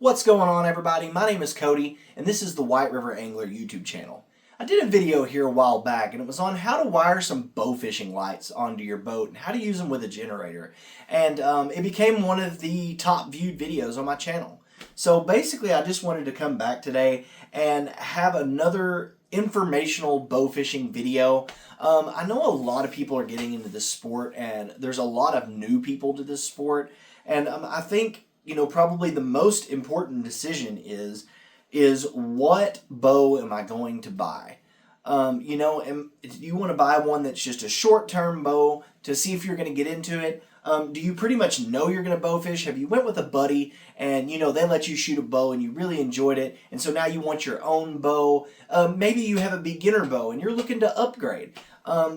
What's going on, everybody? My name is Cody, and this is the White River Angler YouTube channel. I did a video here a while back, and it was on how to wire some bow fishing lights onto your boat and how to use them with a generator. And it became one of the top viewed videos on my channel. So basically, I just wanted to come back today and have another informational bow fishing video. I know a lot of people are getting into this sport, and there's a lot of new people to this sport. And I think, probably the most important decision is what bow am I going to buy? Do you want to buy one that's just a short-term bow to see if you're going to get into it? Do you pretty much know you're going to bow fish? Have you went with a buddy and, they let you shoot a bow and you really enjoyed it, and so now you want your own bow? Maybe you have a beginner bow and you're looking to upgrade.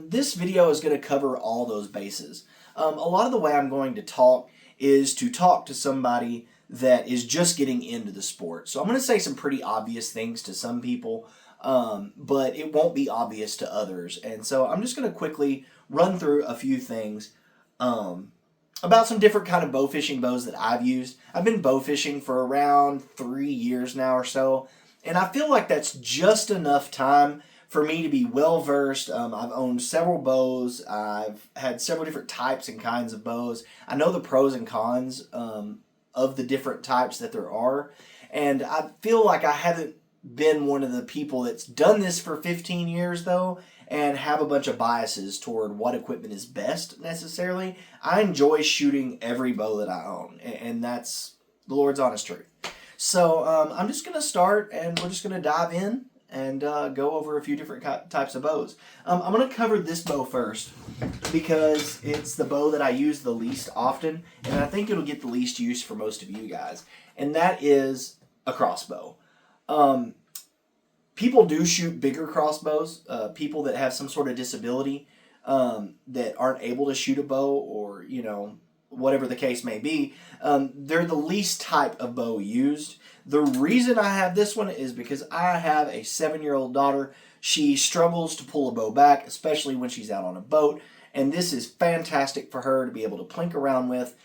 This video is going to cover all those bases. A lot of the way I'm going to talk is to talk to somebody that is just getting into the sport. So I'm going to say some pretty obvious things to some people, but it won't be obvious to others. And so I'm just going to quickly run through a few things about some different kind of bow fishing bows that I've used. I've been bow fishing for around 3 years now or so, and I feel like that's just enough time for me to be well versed. I've owned several bows. I've had several different types and kinds of bows. I know the pros and cons of the different types that there are. And I feel like I haven't been one of the people that's done this for 15 years though, and have a bunch of biases toward what equipment is best necessarily. I enjoy shooting every bow that I own, and that's the Lord's honest truth. So I'm just going to start, and we're just going to dive in and go over a few different types of bows. I'm going to cover this bow first because it's the bow that I use the least often, and I think it'll get the least use for most of you guys, and that is a crossbow. People do shoot bigger crossbows. People that have some sort of disability that aren't able to shoot a bow, or whatever the case may be, they're the least type of bow used. The reason I have this one is because I have a 7-year-old daughter. She struggles to pull a bow back, especially when she's out on a boat, and this is fantastic for her to be able to plink around with.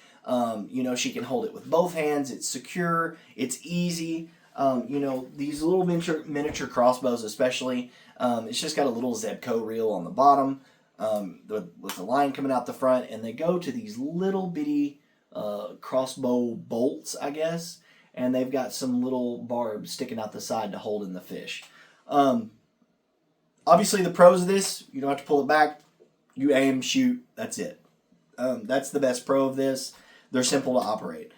She can hold it with both hands. It's secure. It's easy. These little miniature crossbows especially, it's just got a little Zebco reel on the bottom with a line coming out the front, and they go to these little bitty crossbow bolts, I guess, and they've got some little barbs sticking out the side to hold in the fish. Obviously, the pros of this, you don't have to pull it back. You aim, shoot, that's it. That's the best pro of this. They're simple to operate.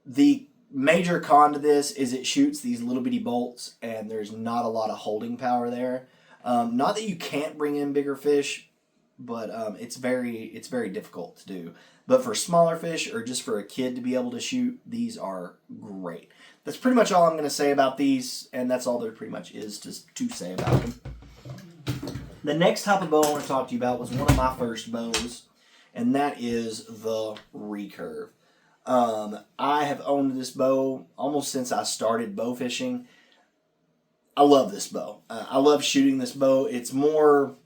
The major con to this is it shoots these little bitty bolts, and there's not a lot of holding power there. Not that you can't bring in bigger fish, but it's very difficult to do. But for smaller fish, or just for a kid to be able to shoot, these are great. That's pretty much all I'm going to say about these, and that's all there pretty much is to say about them. The next type of bow I want to talk to you about was one of my first bows, and that is the recurve. I have owned this bow almost since I started bow fishing. I love this bow. I love shooting this bow. It's more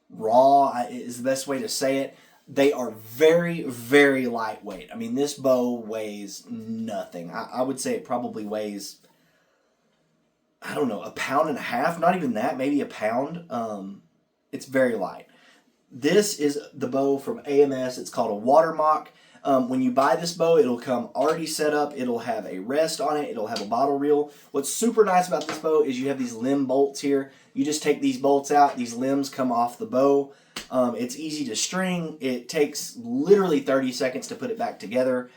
raw is the best way to say it. They are very, very lightweight. I mean, this bow weighs nothing. I would say it probably weighs, I don't know, 1.5 pounds, not even that, maybe a pound. It's very light. This is the bow from AMS. It's called a Watermock. When you buy this bow, it'll come already set up. It'll have a rest on it. It'll have a bottle reel. What's super nice about this bow is you have these limb bolts here. You just take these bolts out. These limbs come off the bow. It's easy to string. It takes literally 30 seconds to put it back together.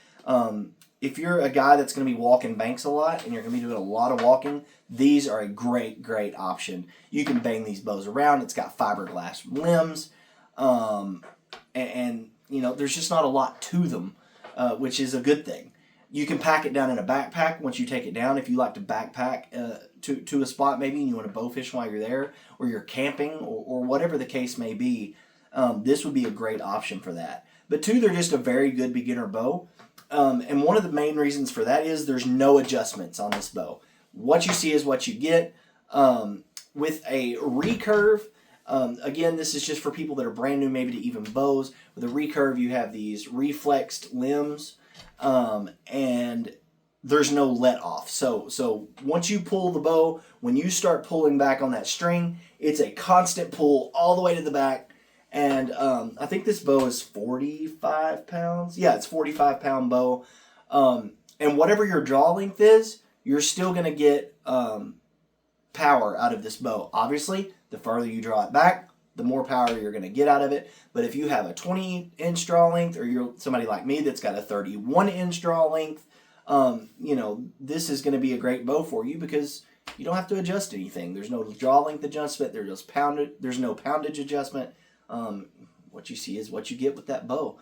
If you're a guy that's going to be walking banks a lot and you're going to be doing a lot of walking, these are a great, great option. You can bang these bows around. It's got fiberglass limbs. There's just not a lot to them, which is a good thing. You can pack it down in a backpack once you take it down. If you like to backpack to a spot maybe and you want to bow fish while you're there, or you're camping, or whatever the case may be, this would be a great option for that. But two, they're just a very good beginner bow. And one of the main reasons for that is there's no adjustments on this bow. What you see is what you get. With a recurve, again, this is just for people that are brand new maybe to even bows. With a recurve, you have these reflexed limbs, and there's no let off. So once you pull the bow, when you start pulling back on that string, it's a constant pull all the way to the back. And I think this bow is 45 pounds. Yeah, it's 45-pound bow. And whatever your draw length is, you're still going to get power out of this bow. Obviously, the further you draw it back, the more power you're going to get out of it. But if you have a 20-inch draw length, or you're somebody like me that's got a 31-inch draw length, this is going to be a great bow for you because you don't have to adjust anything. There's no draw length adjustment. There's no poundage adjustment. What you see is what you get with that bow.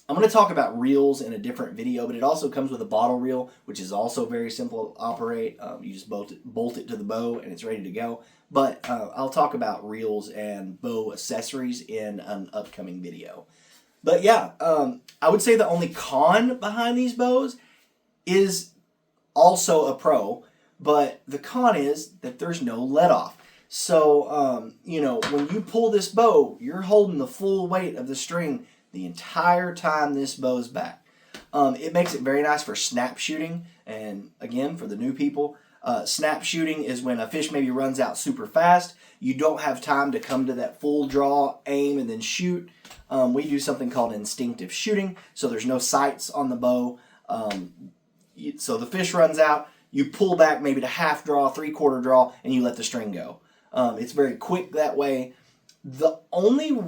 I'm going to talk about reels in a different video, but it also comes with a bottle reel, which is also very simple to operate. You just bolt it to the bow and it's ready to go. But I'll talk about reels and bow accessories in an upcoming video. But yeah, I would say the only con behind these bows is also a pro, but the con is that there's no let off. So, when you pull this bow, you're holding the full weight of the string the entire time this bow's back. It makes it very nice for snap shooting. And again, for the new people, snap shooting is when a fish maybe runs out super fast. You don't have time to come to that full draw, aim, and then shoot. We do something called instinctive shooting. So there's no sights on the bow. So the fish runs out, you pull back maybe to half draw, 3/4 draw, and you let the string go. It's very quick that way. The only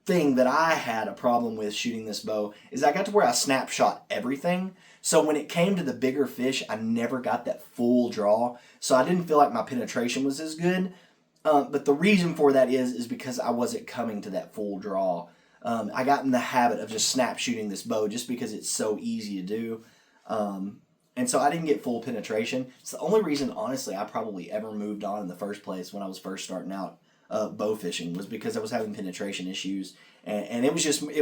thing that I had a problem with shooting this bow is I got to where I snapshot everything. So when it came to the bigger fish, I never got that full draw. So I didn't feel like my penetration was as good. But the reason for that is because I wasn't coming to that full draw. I got in the habit of just snap shooting this bow just because it's so easy to do. And so I didn't get full penetration. It's the only reason, honestly, I probably ever moved on in the first place when I was first starting out bow fishing was because I was having penetration issues. And it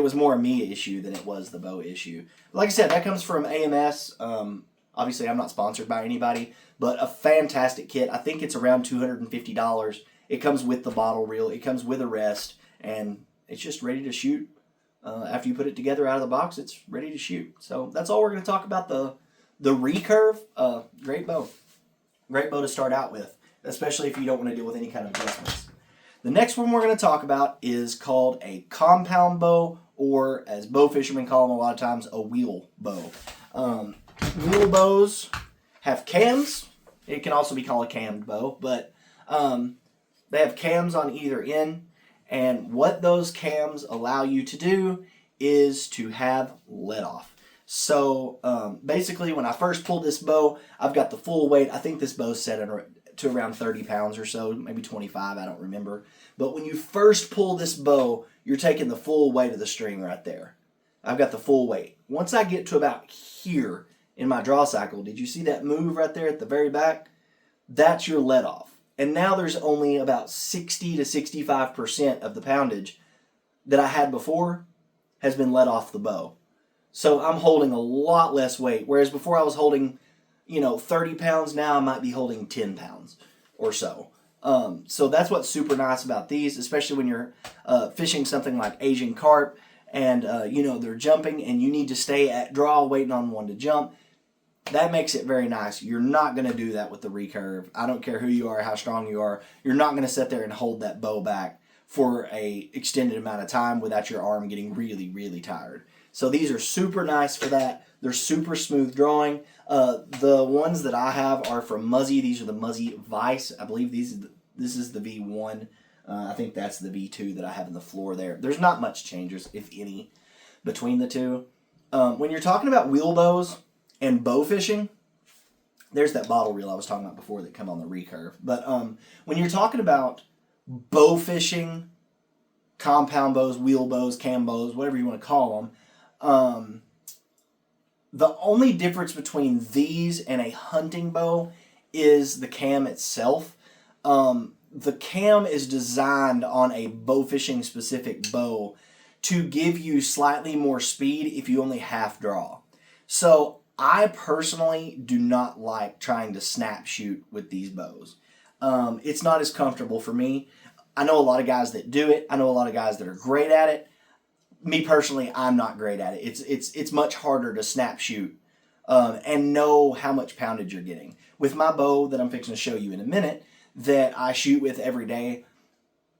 was more a me issue than it was the bow issue. Like I said, that comes from AMS. Obviously, I'm not sponsored by anybody, but a fantastic kit. I think it's around $250. It comes with the bottle reel. It comes with a rest, and it's just ready to shoot. After you put it together out of the box, it's ready to shoot. So that's all we're going to talk about the recurve. Great bow. Great bow to start out with, especially if you don't want to deal with any kind of adjustments. The next one we're going to talk about is called a compound bow, or as bow fishermen call them a lot of times, a wheel bow. Wheel bows have cams. It can also be called a cammed bow, but they have cams on either end, and what those cams allow you to do is to have let off. So basically, when I first pulled this bow, I've got the full weight. I think this bow's set to around 30 pounds or so, maybe 25, I don't remember. But when you first pull this bow, you're taking the full weight of the string right there. I've got the full weight. Once I get to about here in my draw cycle, did you see that move right there at the very back? That's your let off. And now there's only about 60 to 65% of the poundage that I had before has been let off the bow. So I'm holding a lot less weight, whereas before I was holding 30 pounds, now I might be holding 10 pounds or so. So that's what's super nice about these, especially when you're fishing something like Asian carp and, they're jumping and you need to stay at draw waiting on one to jump. That makes it very nice. You're not going to do that with the recurve. I don't care who you are, how strong you are. You're not going to sit there and hold that bow back for a extended amount of time without your arm getting really, really tired. So these are super nice for that. They're super smooth drawing. The ones that I have are from Muzzy. These are the Muzzy Vice. I believe this is the V1. I think that's the V2 that I have in the floor there. There's not much changes, if any, between the two. When you're talking about wheel bows and bow fishing, there's that bottle reel I was talking about before that come on the recurve. But when you're talking about bow fishing, compound bows, wheel bows, cam bows, whatever you want to call them, the only difference between these and a hunting bow is the cam itself. The cam is designed on a bow fishing specific bow to give you slightly more speed if you only half draw. So I personally do not like trying to snap shoot with these bows. It's not as comfortable for me. I know a lot of guys that do it. I know a lot of guys that are great at it. Me personally, I'm not great at it. It's much harder to snap shoot and know how much poundage you're getting. With my bow that I'm fixing to show you in a minute that I shoot with every day,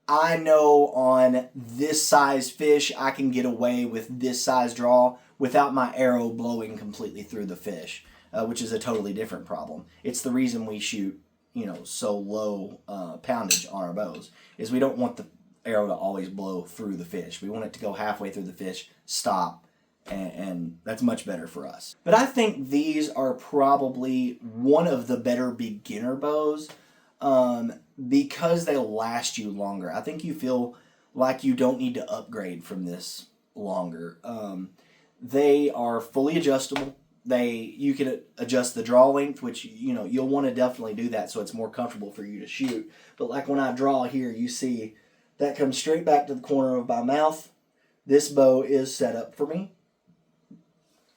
I know on this size fish I can get away with this size draw without my arrow blowing completely through the fish, which is a totally different problem. It's the reason we shoot, so low poundage on our bows, is we don't want the arrow to always blow through the fish. We want it to go halfway through the fish, stop, and that's much better for us. But I think these are probably one of the better beginner bows, because they'll last you longer. I think you feel like you don't need to upgrade from this longer. They are fully adjustable. You can adjust the draw length, which you'll want to definitely do that so it's more comfortable for you to shoot. But like when I draw here, you see that comes straight back to the corner of my mouth. This bow is set up for me.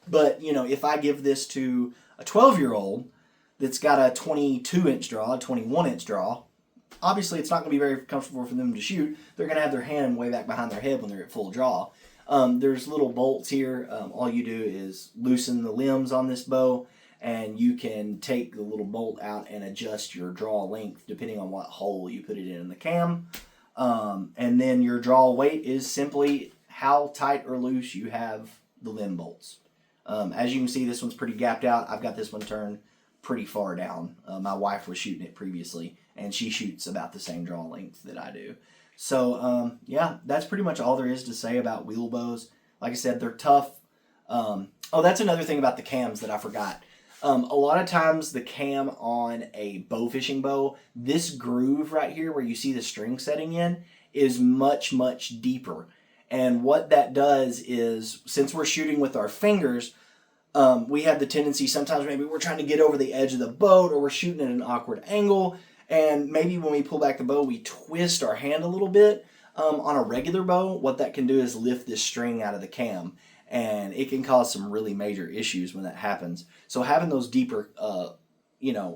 But if I give this to a 12-year-old that's got a 22-inch draw, a 21-inch draw, obviously it's not going to be very comfortable for them to shoot. They're going to have their hand way back behind their head when they're at full draw. There's little bolts here. All you do is loosen the limbs on this bow, and you can take the little bolt out and adjust your draw length depending on what hole you put it in the cam. And then your draw weight is simply how tight or loose you have the limb bolts. As you can see, this one's pretty gapped out. I've got this one turned pretty far down. My wife was shooting it previously, and she shoots about the same draw length that I do. So, yeah, that's pretty much all there is to say about wheel bows. Like I said, they're tough. Oh, that's another thing about the cams that I forgot. A lot of times the cam on a bow fishing bow, this groove right here where you see the string setting in is much, much deeper. And what that does is, since we're shooting with our fingers, we have the tendency sometimes maybe we're trying to get over the edge of the boat, or we're shooting at an awkward angle, and maybe when we pull back the bow, we twist our hand a little bit. On a regular bow, what that can do is lift this string out of the cam, and it can cause some really major issues when that happens. So having those deeper,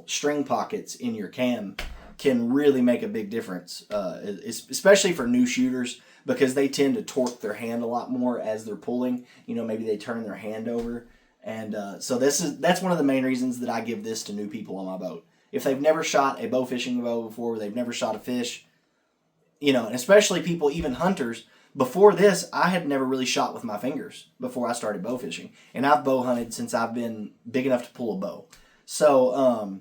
string pockets in your cam can really make a big difference, especially for new shooters, because they tend to torque their hand a lot more as they're pulling. Maybe they turn their hand over. And so that's one of the main reasons that I give this to new people on my boat. If they've never shot a bow fishing bow before, they've never shot a fish, and especially people, even hunters, before this, I had never really shot with my fingers before I started bow fishing. And I've bow hunted since I've been big enough to pull a bow. So,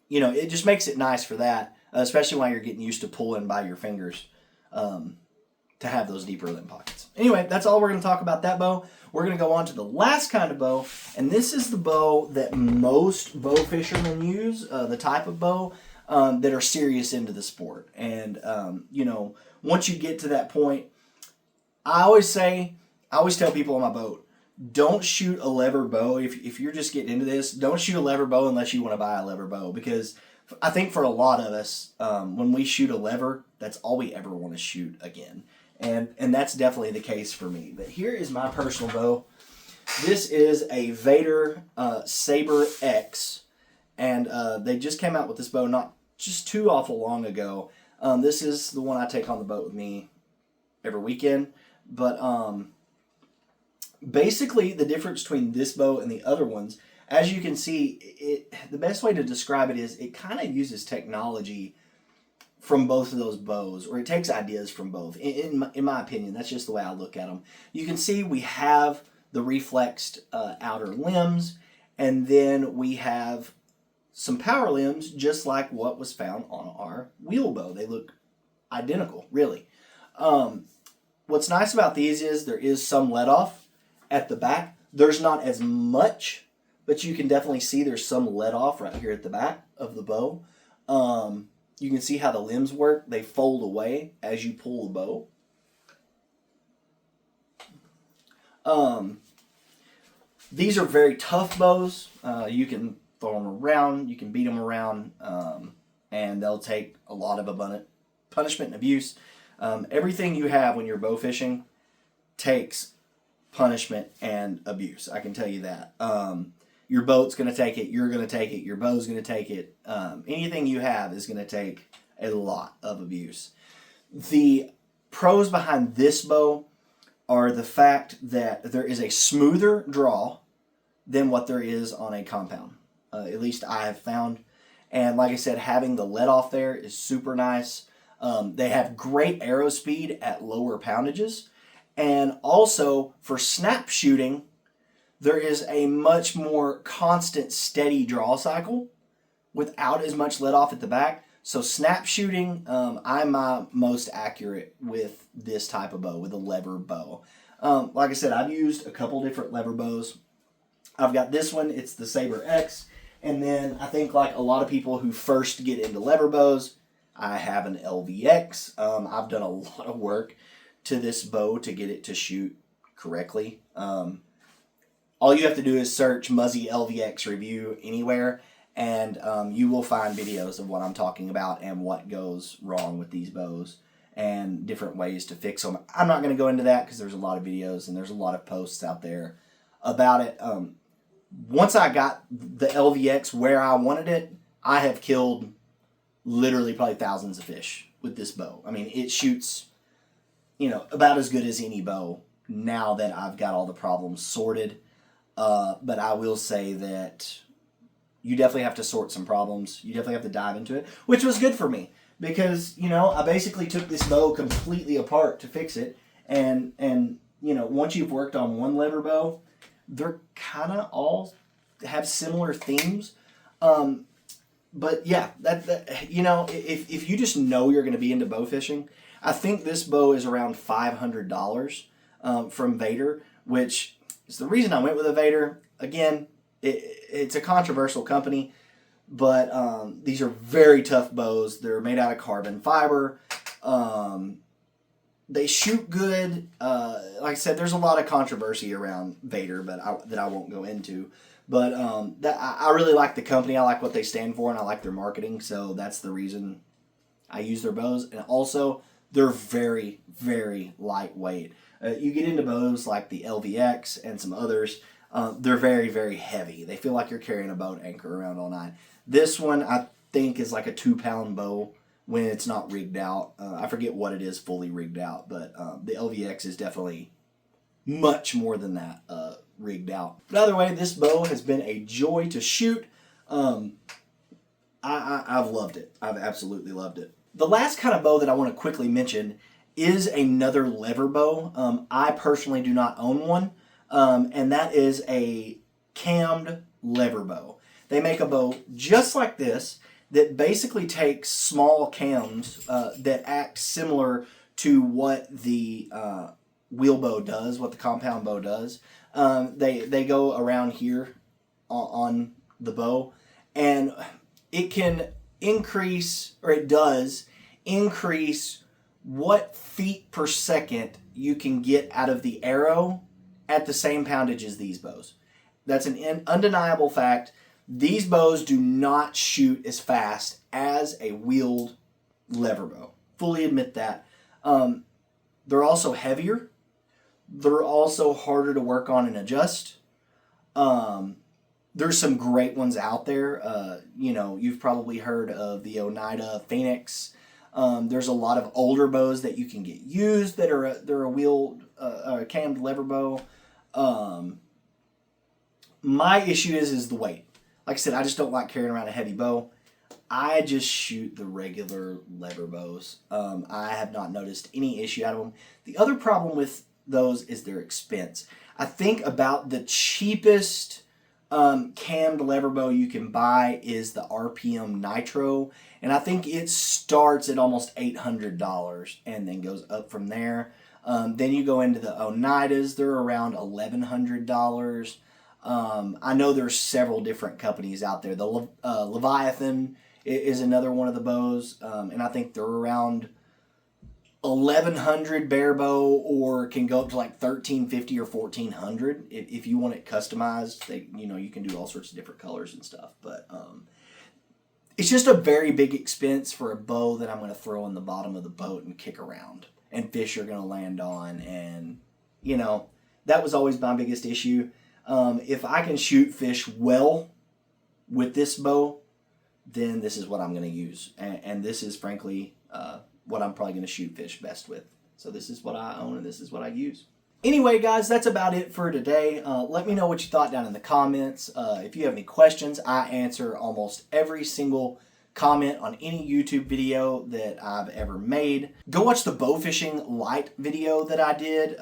it just makes it nice for that, especially when you're getting used to pulling by your fingers, to have those deeper limb pockets. Anyway, that's all we're going to talk about that bow. We're going to go on to the last kind of bow, and this is the bow that most bow fishermen use, the type of bow that are serious into the sport. And, once you get to that point, I always tell people on my boat, don't shoot a lever bow. If you're just getting into this, don't shoot a lever bow unless you want to buy a lever bow, because I think for a lot of us, when we shoot a lever, that's all we ever want to shoot again. And that's definitely the case for me. But here is my personal bow. This is a Vader Saber X, and they just came out with this bow not just too awful long ago. This is the one I take on the boat with me every weekend. But basically, the difference between this bow and the other ones, as you can see, the best way to describe it is it kind of uses technology from both of those bows, or it takes ideas from both. In my opinion, that's just the way I look at them. You can see we have the reflexed outer limbs, and then we have some power limbs, just like what was found on our wheel bow. They look identical, really. What's nice about these is there is some let off at the back. There's not as much, but you can definitely see there's some let off right here at the back of the bow. You can see how the limbs work. They fold away as you pull the bow. These are very tough bows. You can throw them around, you can beat them around, and they'll take a lot of abundant punishment and abuse. Everything you have when you're bow fishing takes punishment and abuse. I can tell you that. Your boat's going to take it, you're going to take it, your bow's going to take it. Anything you have is going to take a lot of abuse. The pros behind this bow are the fact that there is a smoother draw than what there is on a compound. At least I have found. And like I said, having the let off there is super nice. They have great arrow speed at lower poundages. And also for snap shooting, there is a much more constant, steady draw cycle without as much let off at the back. So snap shooting, I'm most accurate with this type of bow, with a lever bow. Like I said, I've used a couple different lever bows. I've got this one, it's the Saber X. And then I think like a lot of people who first get into lever bows, I have an LVX. I've done a lot of work to this bow to get it to shoot correctly. All you have to do is search Muzzy LVX review anywhere, and you will find videos of what I'm talking about and what goes wrong with these bows and different ways to fix them. I'm not going to go into that because there's a lot of videos and there's a lot of posts out there about it. Once I got the LVX where I wanted it, I have killed literally probably thousands of fish with this bow. I mean, it shoots, about as good as any bow now that I've got all the problems sorted. But I will say that you definitely have to sort some problems. You definitely have to dive into it, which was good for me because, I basically took this bow completely apart to fix it. And once you've worked on one lever bow, they're kind of all have similar themes. But yeah, if you just know you're going to be into bow fishing, I think this bow is around $500 from Vader, which is the reason I went with a Vader. Again, it's a controversial company, but these are very tough bows. They're made out of carbon fiber. They shoot good. Like I said, there's a lot of controversy around Vader, but that I won't go into. But I really like the company. I like what they stand for, and I like their marketing. So that's the reason I use their bows. And also, they're very, very lightweight. You get into bows like the LVX and some others, they're very, very heavy. They feel like you're carrying a boat anchor around all night. This one, I think, is like a 2-pound bow when it's not rigged out. I forget what it is fully rigged out, but the LVX is definitely much more than that rigged out. But either way, this bow has been a joy to shoot. I've loved it. I've absolutely loved it. The last kind of bow that I want to quickly mention is another lever bow. I personally do not own one, and that is a cammed lever bow. They make a bow just like this that basically takes small cams that act similar to what the wheel bow does, what the compound bow does. They go around here on the bow, and it can increase, or it does increase, what feet per second you can get out of the arrow at the same poundage as these bows. That's an undeniable fact. These bows do not shoot as fast as a wheeled lever bow. Fully admit that. They're also heavier. They're also harder to work on and adjust. There's some great ones out there. You've probably heard of the Oneida Phoenix. There's a lot of older bows that you can get used that are they're a wheeled, cammed lever bow. My issue is the weight. Like I said, I just don't like carrying around a heavy bow. I just shoot the regular lever bows. I have not noticed any issue out of them. The other problem with those is their expense. I think about the cheapest cammed lever bow you can buy is the RPM Nitro, and I think it starts at almost $800 and then goes up from there. Then you go into the Oneidas, they're around $1,100. I know there's several different companies out there. The Leviathan is another one of the bows, and I think they're around $1,100 bare bow, or can go up to like $1,350 or $1,400 if you want it customized. You can do all sorts of different colors and stuff, but it's just a very big expense for a bow that I'm going to throw in the bottom of the boat and kick around, and fish are going to land on, and that was always my biggest issue. If I can shoot fish well with this bow, then this is what I'm going to use, and this is frankly what I'm probably going to shoot fish best with. So this is what I own, and this is what I use. Anyway, guys, that's about it for today. Let me know what you thought down in the comments. If you have any questions, I answer almost every single comment on any YouTube video that I've ever made. Go watch the Bowfishing light video that I did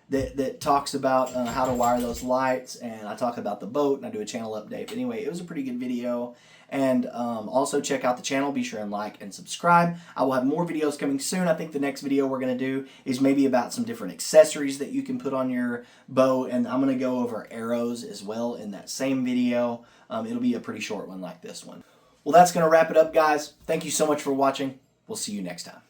that talks about how to wire those lights, and I talk about the boat and I do a channel update. But anyway, it was a pretty good video. And also check out the channel. Be sure and like and subscribe. I will have more videos coming soon. I think the next video we're going to do is maybe about some different accessories that you can put on your bow. And I'm going to go over arrows as well in that same video. It'll be a pretty short one like this one. Well, that's going to wrap it up, guys. Thank you so much for watching. We'll see you next time.